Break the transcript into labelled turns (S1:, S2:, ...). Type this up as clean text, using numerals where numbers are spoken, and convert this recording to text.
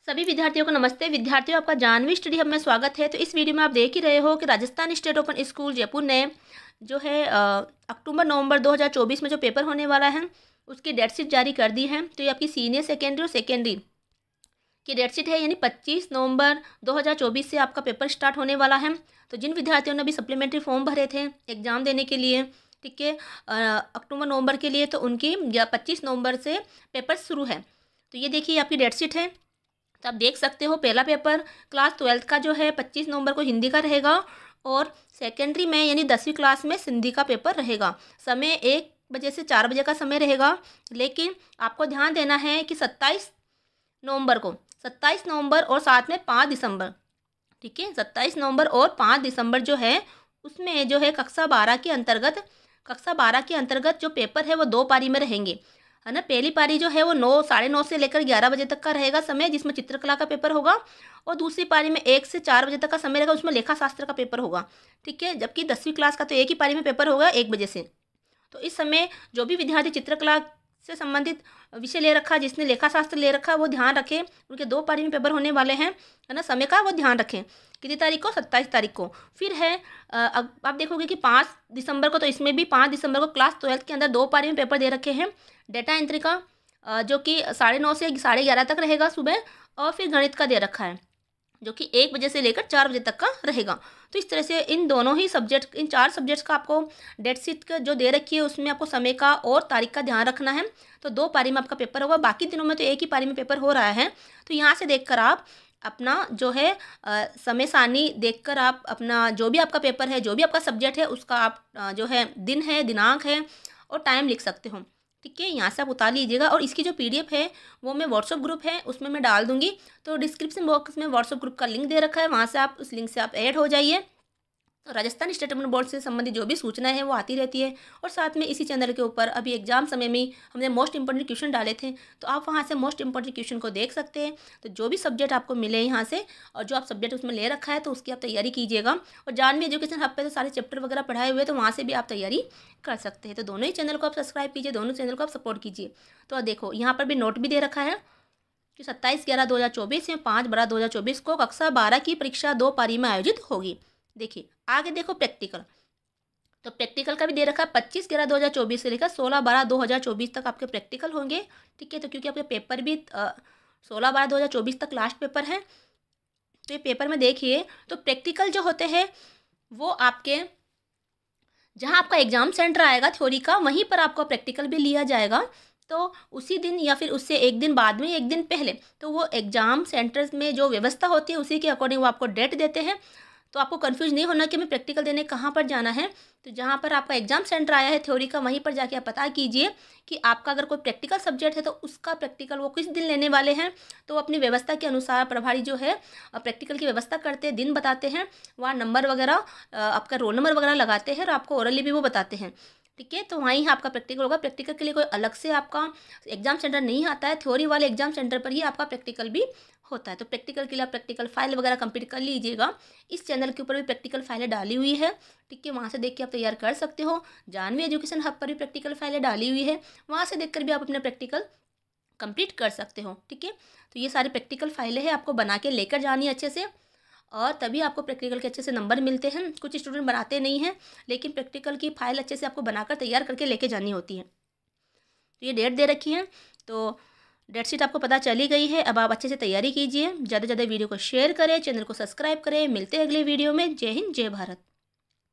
S1: सभी विद्यार्थियों को नमस्ते। विद्यार्थियों, आपका जानवी स्टडी हब में स्वागत है। तो इस वीडियो में आप देख ही रहे हो कि Rajasthan state open school Jaipur ने जो है अक्टूबर नवंबर 2024 में जो पेपर होने वाला है उसकी डेट शीट जारी कर दी है। तो ये आपकी सीनियर सेकेंडरी और सेकेंडरी की डेट शीट है, यानी 25 नवंबर 2024 से आपका पेपर स्टार्ट होने वाला है। तो जिन विद्यार्थियों ने अभी सप्लीमेंट्री फॉर्म भरे थे एग्ज़ाम देने के लिए, ठीक है, अक्टूबर नवंबर के लिए, तो उनकी 25 नवंबर से पेपर शुरू है। तो ये देखिए आपकी डेट शीट है। तो आप देख सकते हो पहला पेपर क्लास 12 का जो है 25 नवंबर को हिंदी का रहेगा और सेकेंडरी में यानी 10वीं क्लास में सिंधी का पेपर रहेगा। समय 1 बजे से 4 बजे का समय रहेगा। लेकिन आपको ध्यान देना है कि 27 नवंबर और साथ में 5 दिसंबर, ठीक है, 27 नवंबर और 5 दिसंबर जो है उसमें जो है कक्षा 12 के अंतर्गत जो पेपर है वो 2 पारी में रहेंगे, है ना। पहली पारी जो है वो 9 से लेकर 11 बजे तक का रहेगा समय, जिसमें चित्रकला का पेपर होगा। और दूसरी पारी में 1 से 4 बजे तक का समय रहेगा, उसमें लेखा शास्त्र का पेपर होगा, ठीक है। जबकि 10वीं क्लास का तो एक ही पारी में पेपर होगा 1 बजे से। तो इस समय जो भी विद्यार्थी चित्रकला से संबंधित विषय ले रखा, जिसने लेखा शास्त्र ले रखा, वो ध्यान रखें, उनके 2 पारी में पेपर होने वाले हैं, है ना। समय का वो ध्यान रखें। कितनी तारीख को? 27 तारीख को। फिर है आप देखोगे कि 5 दिसंबर को, तो इसमें भी 5 दिसंबर को क्लास 12 के अंदर 2 पारी में पेपर दे रखे हैं। डेटा एंट्री का जो कि 9:30 से 11:30 तक रहेगा सुबह, और फिर गणित का दे रखा है जो कि 1 बजे से लेकर 4 बजे तक का रहेगा। तो इस तरह से इन 4 सब्जेक्ट्स का आपको डेट शीट का जो दे रखी है उसमें आपको समय का और तारीख का ध्यान रखना है। तो 2 पारी में आपका पेपर होगा, बाकी दिनों में तो एक ही पारी में पेपर हो रहा है। तो यहाँ से देखकर आप अपना जो है समय सारणी देखकर आप अपना जो भी आपका पेपर है, जो भी आपका सब्जेक्ट है, उसका आप जो है दिन है, दिनांक है और टाइम लिख सकते हो, ठीक है। यहाँ से आप उतार लीजिएगा। और इसकी जो पीडीएफ है वो मैं व्हाट्सअप ग्रुप है उसमें मैं डाल दूँगी। तो डिस्क्रिप्शन बॉक्स में व्हाट्सअप ग्रुप का लिंक दे रखा है, वहाँ से आप उस लिंक से आप ऐड हो जाइए। तो राजस्थान स्टेट ओपन बोर्ड से संबंधित जो भी सूचनाएं हैं वो आती रहती है। और साथ में इसी चैनल के ऊपर अभी एग्जाम समय में हमने मोस्ट इंपॉर्टेंट क्वेश्चन डाले थे, तो आप वहाँ से मोस्ट इंपॉर्टेंट क्वेश्चन को देख सकते हैं। तो जो भी सब्जेक्ट आपको मिले यहाँ से और जो आप सब्जेक्ट उसमें ले रखा है तो उसकी आप तैयारी कीजिएगा। और जानवी एजुकेशन हब पे तो सारे चैप्टर वगैरह पढ़ाए हुए हैं, तो वहाँ से भी आप तैयारी कर सकते हैं। तो दोनों ही चैनल को आप सब्सक्राइब कीजिए, दोनों चैनल को आप सपोर्ट कीजिए। तो देखो यहाँ पर भी नोट भी दे रखा है कि 27/11/2024 या 5/12/2024 को कक्षा 12 की परीक्षा 2 पारी में आयोजित होगी। देखिए आगे देखो प्रैक्टिकल। तो प्रैक्टिकल का भी दे रखा है 25/11/2024 से लेकर 16/12/2024 तक आपके प्रैक्टिकल होंगे, ठीक है। तो क्योंकि आपके पेपर भी 16/12/2024 तक लास्ट पेपर है, तो ये पेपर में देखिए तो प्रैक्टिकल जो होते हैं वो आपके जहाँ आपका एग्जाम सेंटर आएगा थ्योरी का, वहीं पर आपको प्रैक्टिकल भी लिया जाएगा। तो उसी दिन या फिर उससे एक दिन बाद में, एक दिन पहले, तो वो एग्ज़ाम सेंटर्स में जो व्यवस्था होती है उसी के अकॉर्डिंग वो आपको डेट देते हैं। तो आपको कंफ्यूज नहीं होना कि हमें प्रैक्टिकल देने कहाँ पर जाना है। तो जहाँ पर आपका एग्जाम सेंटर आया है थ्योरी का, वहीं पर जाके आप पता कीजिए कि आपका अगर कोई प्रैक्टिकल सब्जेक्ट है तो उसका प्रैक्टिकल वो किस दिन लेने वाले हैं। तो अपनी व्यवस्था के अनुसार प्रभारी जो है प्रैक्टिकल की व्यवस्था करते हैं, दिन बताते हैं, वहाँ नंबर वगैरह आपका रोल नंबर वगैरह लगाते हैं और आपको ओरली भी वो बताते हैं, ठीक है। तो वहीं आपका प्रैक्टिकल होगा। प्रैक्टिकल के लिए कोई अलग से आपका एग्जाम सेंटर नहीं आता है, थ्योरी वाले एग्जाम सेंटर पर ही आपका प्रैक्टिकल भी होता है। तो प्रैक्टिकल के लिए आप प्रैक्टिकल फाइल वगैरह कंप्लीट कर लीजिएगा। इस चैनल के ऊपर भी प्रैक्टिकल फाइलें डाली हुई है, ठीक है, वहाँ से देख के आप तैयार कर सकते हो। जानवी एजुकेशन हब पर भी प्रैक्टिकल फाइलें डाली हुई है, वहाँ से देखकर भी आप अपने प्रैक्टिकल कंप्लीट कर सकते हो, ठीक है। तो ये सारी प्रैक्टिकल फाइलें हैं, आपको बना के लेकर जानी है अच्छे से, और तभी आपको प्रैक्टिकल के अच्छे से नंबर मिलते हैं। कुछ स्टूडेंट बनाते नहीं हैं, लेकिन प्रैक्टिकल की फाइल अच्छे से आपको बनाकर तैयार करके लेके जानी होती है। तो ये डेट दे रखी है, तो डेट शीट आपको पता चली गई है। अब आप अच्छे से तैयारी कीजिए, ज़्यादा से ज़्यादा वीडियो को शेयर करें, चैनल को सब्सक्राइब करें। मिलते हैं अगले वीडियो में। जय हिंद, जय भारत।